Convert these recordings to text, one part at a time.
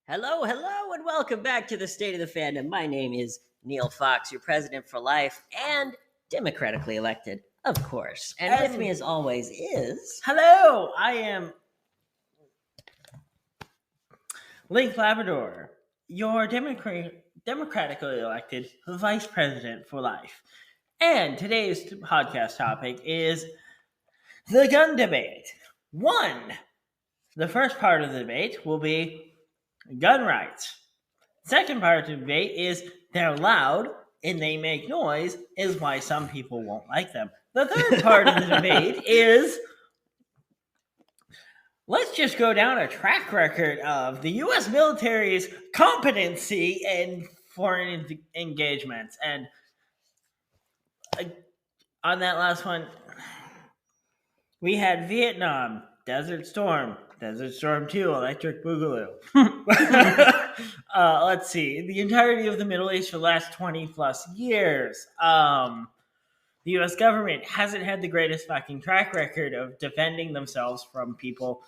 Hello, and welcome back to the State of the Fandom. My name is Neil Fox, your president for life, and democratically elected, of course. And with me, as always, is... Hello, I am Link Labrador, your democratically elected vice president for life. And today's podcast topic is the gun debate. The first part of the debate will be gun rights. Second part of the debate is they're loud and they make noise, is why some people won't like them. The third part of the debate is, let's just go down a track record of the U.S. military's competency in foreign engagements. And on that last one, we had Vietnam, Desert Storm 2, Electric Boogaloo. Let's see. The entirety of the Middle East for the last 20 plus years. The U.S. government hasn't had the greatest fucking track record of defending themselves from people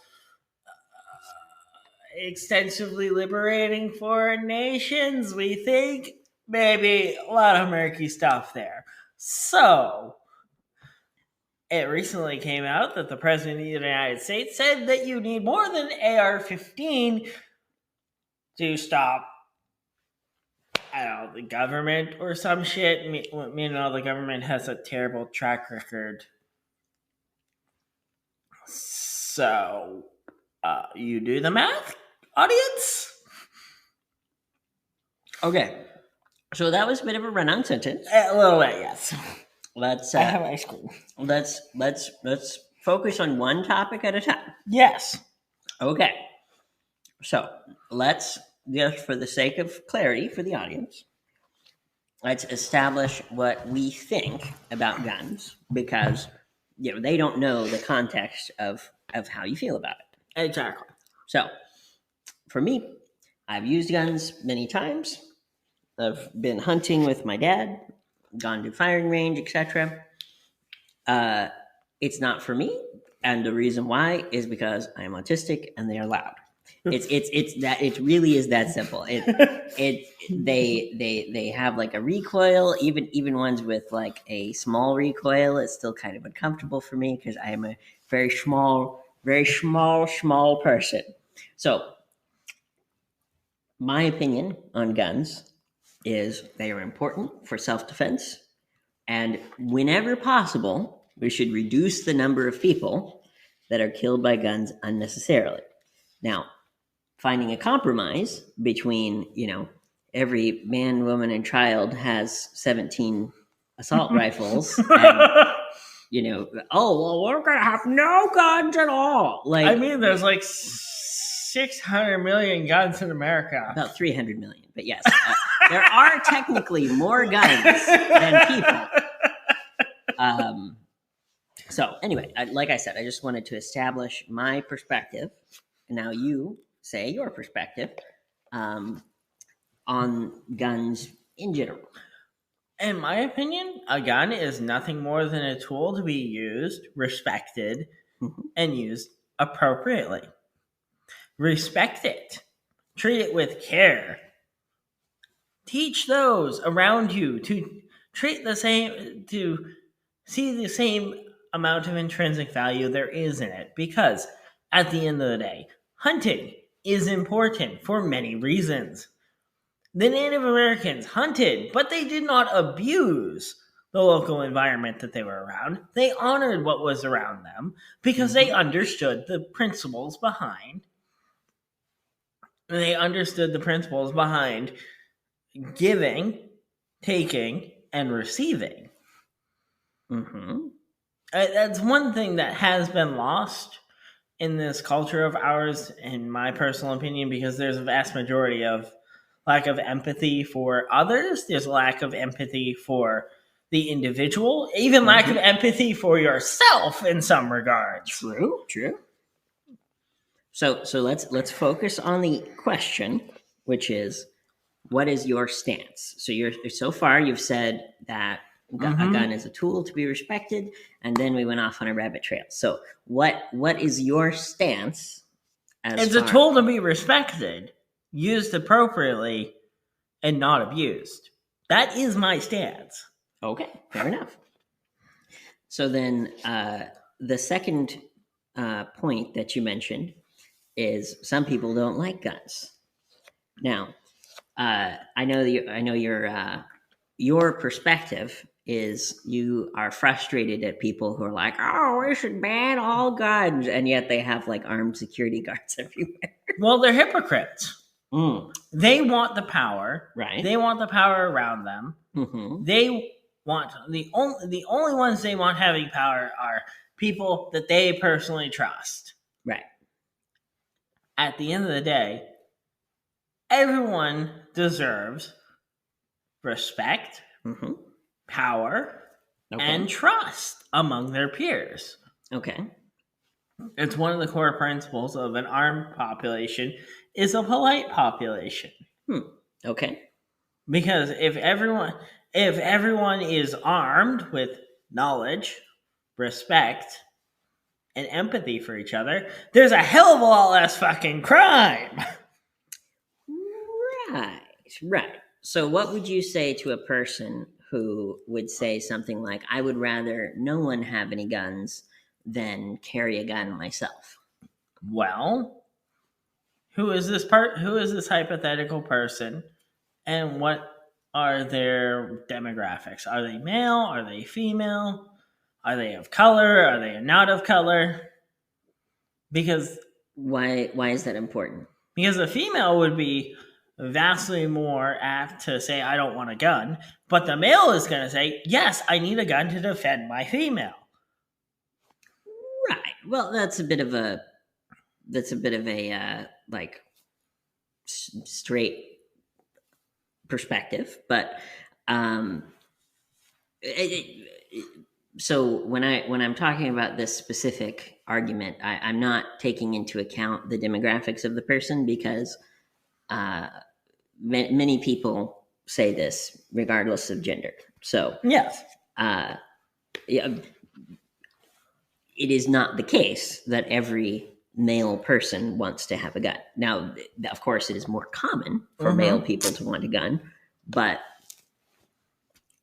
extensively liberating foreign nations. We think maybe a lot of murky stuff there. So, it recently came out that the President of the United States said that you need more than AR-15 to stop, I don't know, the government or some shit. Meanwhile, the government has a terrible track record. So, you do the math, audience? Okay, so that was a bit of a run-on sentence. A little bit, yes. I have ice cream. Let's focus on one topic at a time. Yes. Okay. So let's, just for the sake of clarity for the audience, let's establish what we think about guns, because they don't know the context of how you feel about it. Exactly. So for me, I've used guns many times. I've been hunting with my dad, gone to firing range, etc. It's not for me, and the reason why is because I'm autistic and they are loud. It really is that simple. They have like a recoil, even ones with like a small recoil. It's still kind of uncomfortable for me because I am a very small person. So my opinion on guns is they are important for self-defense, and whenever possible, we should reduce the number of people that are killed by guns unnecessarily. Now, finding a compromise between, every man, woman, and child has 17 assault rifles, and, we're going to have no guns at all. There's like 600 million guns in America. About 300 million, but yes. There are technically more guns than people. So anyway, like I said, I just wanted to establish my perspective. Now you say your perspective on guns in general. In my opinion, a gun is nothing more than a tool to be used, respected, and used appropriately. Respect it. Treat it with care. Teach those around you to see the same amount of intrinsic value there is in it. Because at the end of the day, hunting is important for many reasons. The Native Americans hunted, but they did not abuse the local environment that they were around. They honored what was around them because they understood the principles behind. Giving, taking, and receiving. That's one thing that has been lost in this culture of ours, in my personal opinion, because there's a vast majority of lack of empathy for others. There's a lack of empathy for the individual, even lack of empathy for yourself in some regards. True. So let's focus on the question, which is, what is your stance? So you've said that a gun is a tool to be respected, and then we went off on a rabbit trail. So what is your stance? It's a tool to be respected. used appropriately and not abused. That is my stance. Okay, fair enough. So then the second point that you mentioned is some people don't like guns. Now, I know your perspective is you are frustrated at people who are like, oh, we should ban all guns, and yet they have like armed security guards everywhere. Well, they're hypocrites. Mm. They want the power. Right. They want the power around them. Mm-hmm. They want the only ones they want having power are people that they personally trust. Right. At the end of the day, everyone deserves respect, mm-hmm. power, Okay. and trust among their peers. Okay. It's one of the core principles of an armed population is a polite population. Okay. Because if everyone is armed with knowledge, respect, and empathy for each other, there's a hell of a lot less fucking crime. Right. So what would you say to a person who would say something like, I would rather no one have any guns than carry a gun myself? Well, who is this hypothetical person, and what are their demographics? Are they male? Are they female? Are they of color? Are they not of color? Because why is that important? Because a female would be vastly more apt to say, I don't want a gun, but the male is going to say, yes, I need a gun to defend my female. Right. Well, that's a bit of a like straight perspective, but so when I'm talking about this specific argument, I'm not taking into account the demographics of the person, because many people say this regardless of gender. So yes, it is not the case that every male person wants to have a gun. Now, of course, it is more common for male people to want a gun, but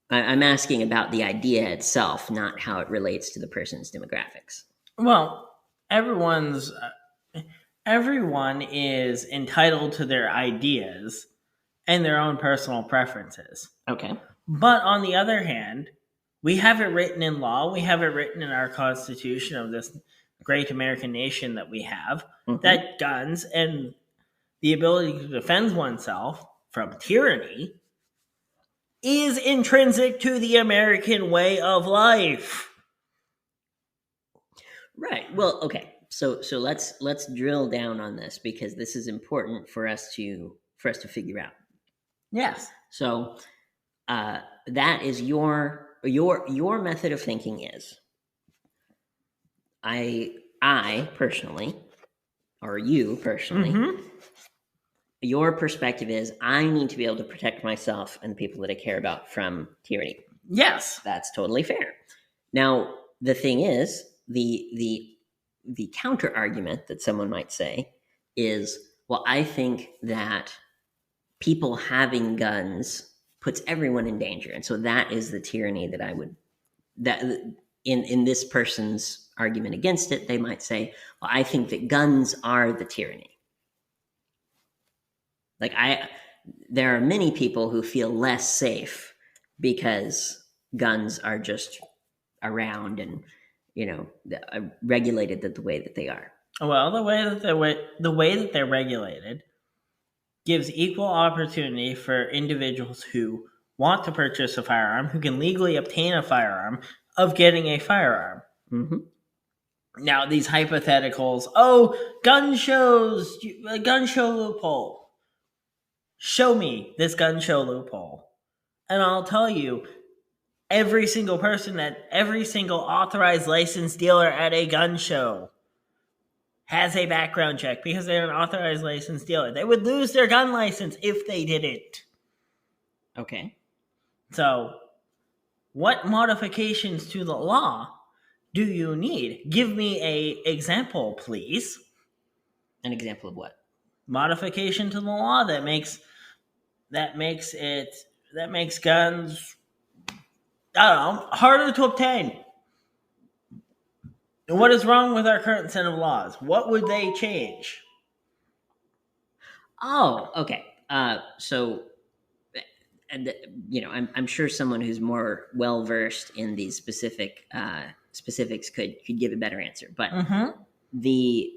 I'm asking about the idea itself, not how it relates to the person's demographics. Well, everyone is entitled to their ideas and their own personal preferences. Okay. But on the other hand, we have it written in law, we have it written in our Constitution of this great American nation that we have, that guns and the ability to defend oneself from tyranny is intrinsic to the American way of life. Right. Well, okay. So let's drill down on this, because this is important for us to figure out. Yes. So that is your method of thinking is, I personally, or you personally, your perspective is, I need to be able to protect myself and the people that I care about from tyranny. Yes. That's totally fair. Now, the thing is, the counter argument that someone might say is, well, I think that people having guns puts everyone in danger. And so that is the tyranny that in this person's argument against it, they might say, well, I think that guns are the tyranny. Like there are many people who feel less safe because guns are just around and, regulated the way that they are. Well, the way that they're regulated gives equal opportunity for individuals who want to purchase a firearm, who can legally obtain a firearm, of getting a firearm. Now, these hypotheticals, gun show loophole. Show me this gun show loophole. And I'll tell you, every single authorized licensed dealer at a gun show has a background check because they're an authorized licensed dealer. They would lose their gun license if they didn't. Okay. So, what modifications to the law do you need? Give me an example, please. An example of what? modification to the law that makes guns, I don't know, harder to obtain. And what is wrong with our current set of laws? What would they change? Oh, okay. So, and I'm sure someone who's more well versed in these specifics could give a better answer. But the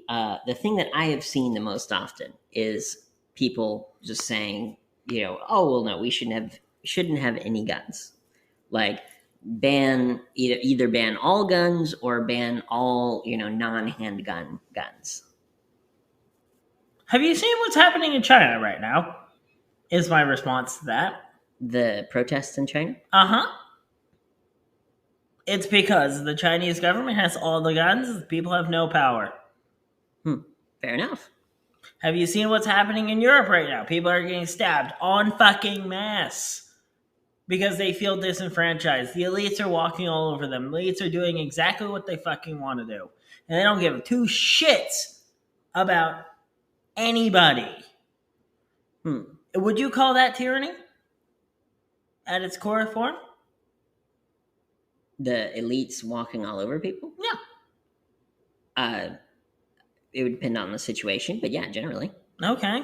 thing that I have seen the most often is people just saying, oh well, no, we shouldn't have any guns. Like ban either ban all guns or ban all non-handgun guns. Have you seen what's happening in China right now? Is my response to that. The protests in China? It's because the Chinese government has all the guns, people have no power. Fair enough. Have you seen what's happening in Europe right now? People are getting stabbed en fucking masse because they feel disenfranchised. The elites are walking all over them. The elites are doing exactly what they fucking want to do. And they don't give two shits about anybody. Would you call that tyranny at its core form? The elites walking all over people? Yeah. It would depend on the situation, but yeah, generally. Okay.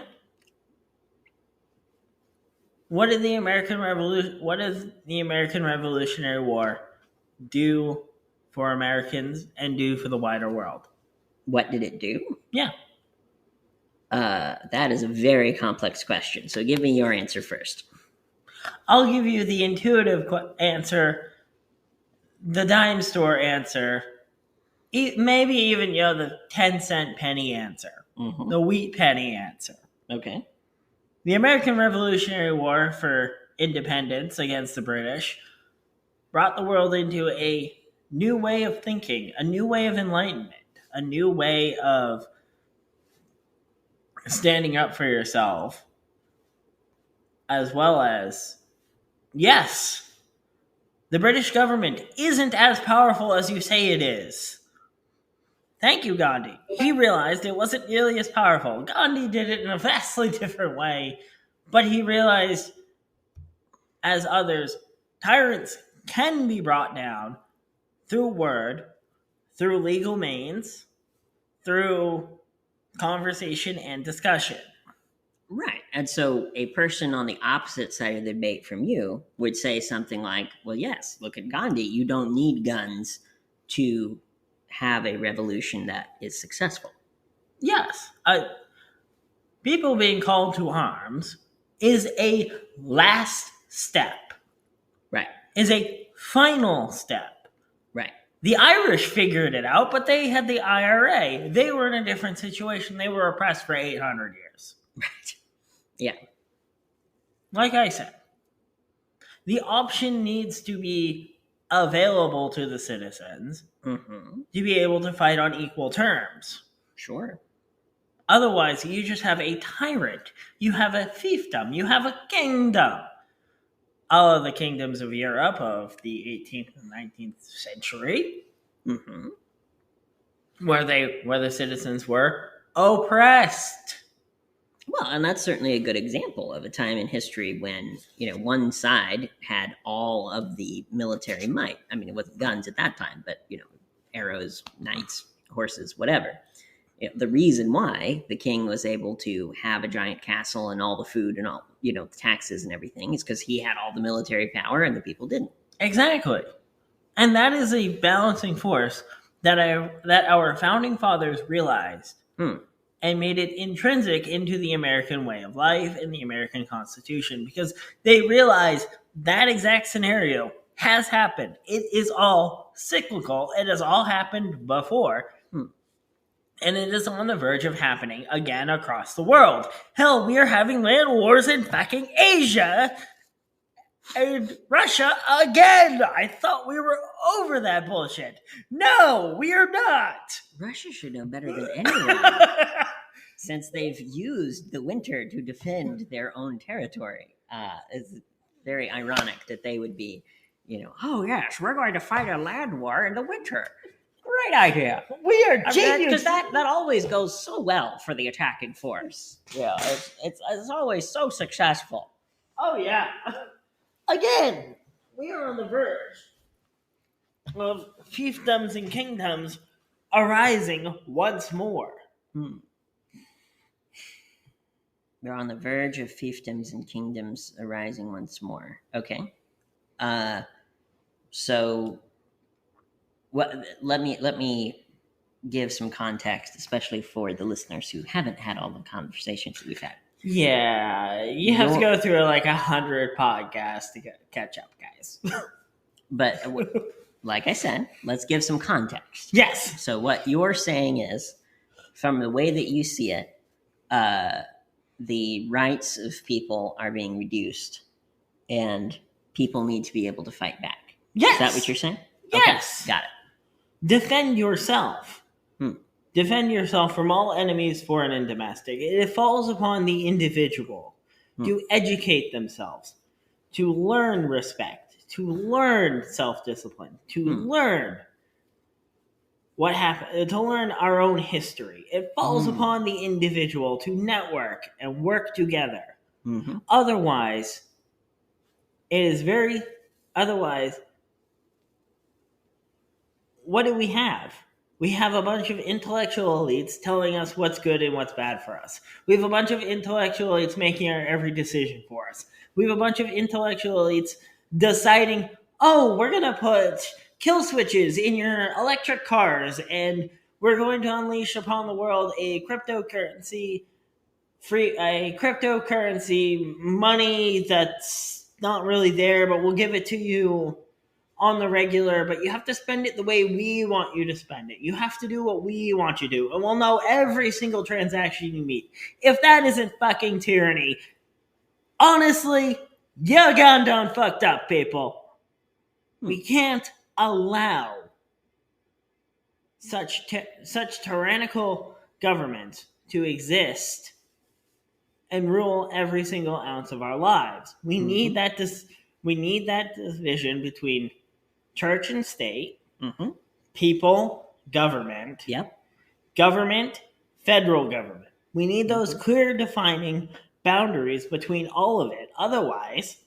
What did the American Revolutionary War do for Americans and do for the wider world? What did it do? Yeah. That is a very complex question. So give me your answer first. I'll give you the intuitive answer, the dime store answer, maybe even the 10-cent penny answer, the wheat penny answer. Okay. The American Revolutionary War for independence against the British brought the world into a new way of thinking, a new way of enlightenment, a new way of standing up for yourself, as well as, yes, the British government isn't as powerful as you say it is. Thank you, Gandhi. He realized it wasn't nearly as powerful. Gandhi did it in a vastly different way, but he realized, as others, tyrants can be brought down through word, through legal means, through conversation and discussion. Right. And so a person on the opposite side of the debate from you would say something like, well, yes, look at Gandhi. You don't need guns to have a revolution that is successful. Yes. People being called to arms is a last step. Right. Is a final step. Right. The Irish figured it out, but they had the IRA. They were in a different situation. They were oppressed for 800 years. Right. Yeah. Like I said, the option needs to be available to the citizens to be able to fight on equal terms. Sure. Otherwise, you just have a tyrant. You have a fiefdom. You have a kingdom. All of the kingdoms of Europe of the 18th and 19th century, where the citizens were oppressed. Well, and that's certainly a good example of a time in history when, one side had all of the military might. I mean, it wasn't guns at that time, but, arrows, knights, horses, whatever. The reason why the king was able to have a giant castle and all the food and all, the taxes and everything is because he had all the military power and the people didn't. Exactly. And that is a balancing force that our founding fathers realized and made it intrinsic into the American way of life and the American Constitution, because they realized that exact scenario has happened. It is all cyclical. It has all happened before. And it is on the verge of happening again across the world. Hell, we are having land wars in fucking Asia and Russia again. I thought we were over that bullshit. No, we are not. Russia should know better than anyone, since they've used the winter to defend their own territory. It's very ironic that they would be, oh yes, we're going to fight a land war in the winter. great idea. We are Because geniuses. that always goes so well for the attacking force. Yeah, it's always so successful. Oh yeah. Again, we are on the verge of fiefdoms and kingdoms arising once more. We're on the verge of fiefdoms and kingdoms arising once more. Okay. So let me give some context, especially for the listeners who haven't had all the conversations that we've had. Yeah, you have to go through like 100 podcasts to catch up, guys. But like I said, let's give some context. Yes. So what you're saying is, from the way that you see it, the rights of people are being reduced, and people need to be able to fight back. Yes. Is that what you're saying? Yes. Okay, got it. Defend yourself. Defend yourself from all enemies, foreign and domestic. It falls upon the individual to educate themselves, to learn respect, to learn self-discipline, to learn what happened, to learn our own history. It falls upon the individual to network and work together. Mm-hmm. Otherwise, what do we have? We have a bunch of intellectual elites telling us what's good and what's bad for us. We have a bunch of intellectual elites making our every decision for us. We have a bunch of intellectual elites deciding, oh, we're going to put kill switches in your electric cars, and we're going to unleash upon the world a cryptocurrency money that's not really there, but we'll give it to you on the regular, but you have to spend it the way we want you to spend it. You have to do what we want you to do, and we'll know every single transaction you meet. If that isn't fucking tyranny, honestly, you gone done fucked up, people. We can't allow such tyrannical government to exist and rule every single ounce of our lives. We need that division between church and state, people, government, government, federal government. We need those clear defining boundaries between all of it. Otherwise...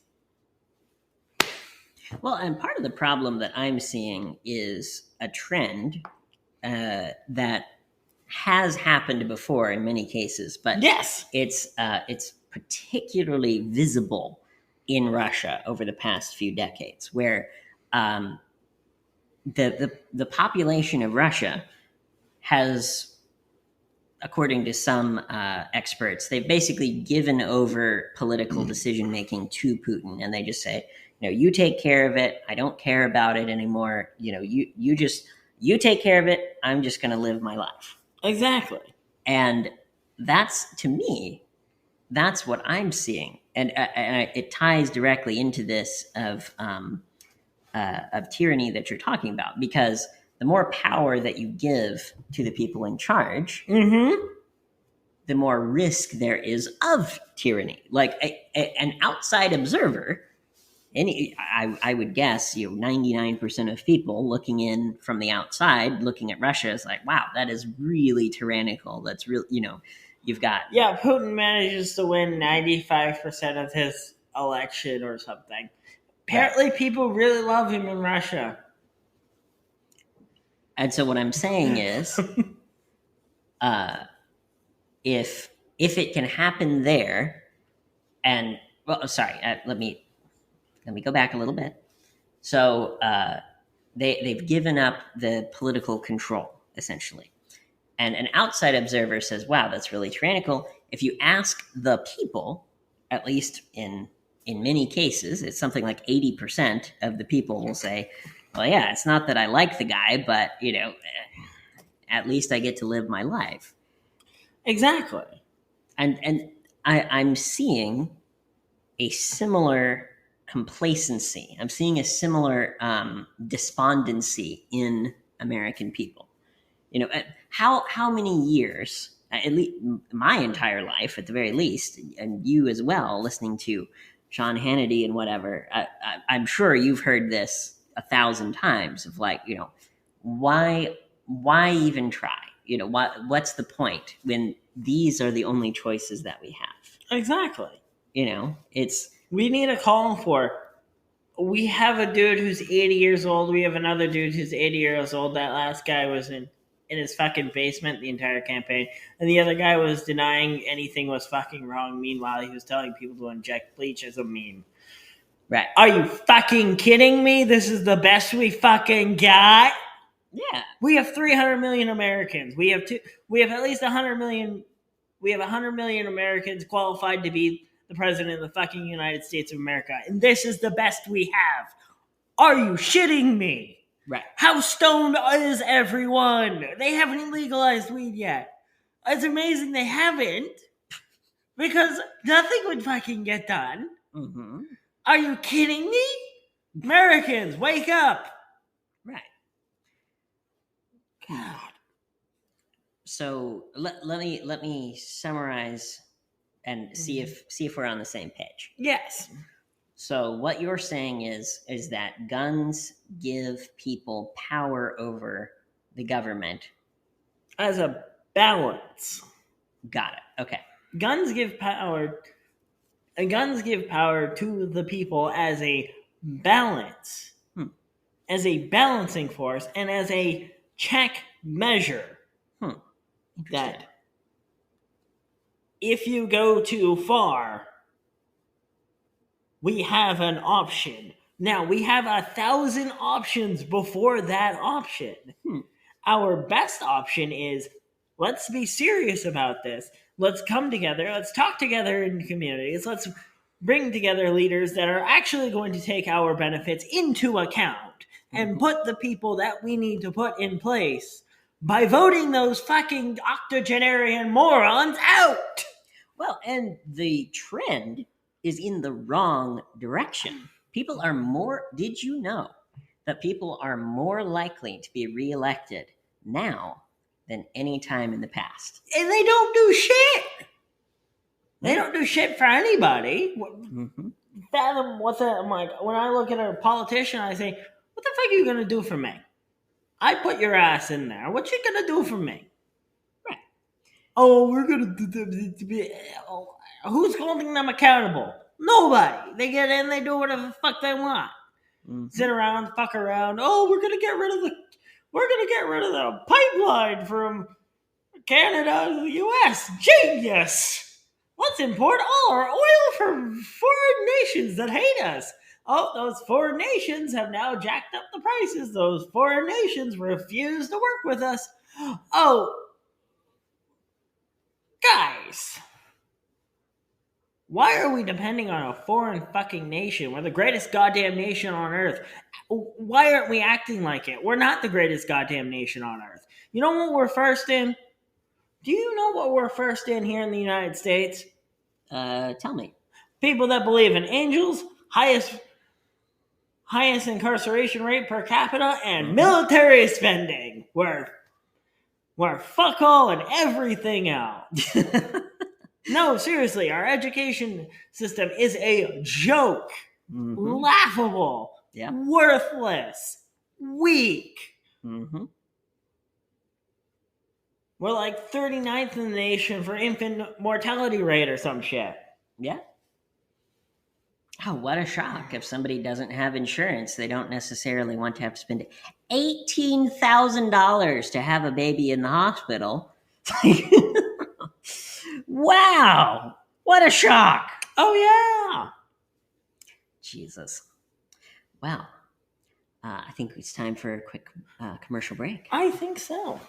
Well, and part of the problem that I'm seeing is a trend that has happened before in many cases, but yes, it's particularly visible in Russia over the past few decades, where the population of Russia has, according to some experts, they've basically given over political decision making to Putin, and they just say, you take care of it. I don't care about it anymore. You take care of it. I'm just going to live my life. Exactly. And that's, to me, that's what I'm seeing, and it ties directly into this of tyranny that you're talking about, because the more power that you give to the people in charge, the more risk there is of tyranny. Like an outside observer, I would guess 99% of people looking in from the outside, looking at Russia, is like, wow, that is really tyrannical. That's real. You've got Putin manages to win 95% of his election or something. Apparently, people really love him in Russia. And so what I'm saying is, if it can happen there, and let me go back a little bit. So they've given up the political control, essentially. And an outside observer says, wow, that's really tyrannical. If you ask the people, at least in many cases, it's something like 80% of the people will say, well, yeah, it's not that I like the guy, but, at least I get to live my life. Exactly. And I'm seeing a similar complacency. I'm seeing a similar despondency in American people. How many years, at least my entire life at the very least, and you as well, listening to Sean Hannity and whatever, I'm sure you've heard this 1,000 times of why why even try? What's the point when these are the only choices that we have? Exactly. It's We need a call for. We have a dude who's 80 years old. We have another dude who's 80 years old. That last guy was in his fucking basement the entire campaign. And the other guy was denying anything was fucking wrong. Meanwhile, he was telling people to inject bleach as a meme. right. Are you fucking kidding me? This is the best we fucking got? Yeah. We have 300 million Americans. We have at least 100 million. We have 100 million Americans qualified to be the president of the fucking United States of America. And this is the best we have. Are you shitting me? Right. How stoned is everyone? They haven't legalized weed yet. It's amazing they haven't. Because nothing would fucking get done. Mm-hmm. Are you kidding me? Americans, wake up. Right. God. So let me summarize and see if we're on the same page. Yes. So what you're saying is that guns give people power over the government. As a balance. Got it. Okay. Guns give power to the people as a balance. As a balancing force and as a check measure. That if you go too far, we have an option. Now, we have 1,000 options before that option. Our best option is, let's be serious about this. Let's come together. Let's talk together in communities. Let's bring together leaders that are actually going to take our benefits into account and put the people that we need to put in place by voting those fucking octogenarian morons out. Well, and the trend is in the wrong direction. People are did you know that people are more likely to be reelected now than any time in the past? And they don't do shit. They don't do shit for anybody. Fathom what the, I'm like, when I look at a politician, I say, what the fuck are you going to do for me? I put your ass in there. What you going to do for me? Right. Oh, we're going to be... Who's holding them accountable? Nobody. They get in, they do whatever the fuck they want. Sit around, fuck around. Oh, we're gonna get rid of the pipeline from Canada to the US. Genius! Let's import all our oil from foreign nations that hate us. Oh, those foreign nations have now jacked up the prices. Those foreign nations refuse to work with us. Oh, guys. Why are we depending on a foreign fucking nation? We're the greatest goddamn nation on earth. Why aren't we acting like it? We're not the greatest goddamn nation on earth. You know what we're first in? Do you know what we're first in here in the United States? Tell me. People that believe in angels, highest incarceration rate per capita, and military spending. We're fuck all and everything else. No, seriously, our education system is a joke. Laughable. Yeah. Worthless. Weak. Mm-hmm. We're like 39th in the nation for infant mortality rate or some shit. Yeah. Oh, what a shock. If somebody doesn't have insurance, they don't necessarily want to have to spend $18,000 to have a baby in the hospital. Wow. What a shock. Oh, yeah. Jesus. Well, I think it's time for a quick commercial break. I think so.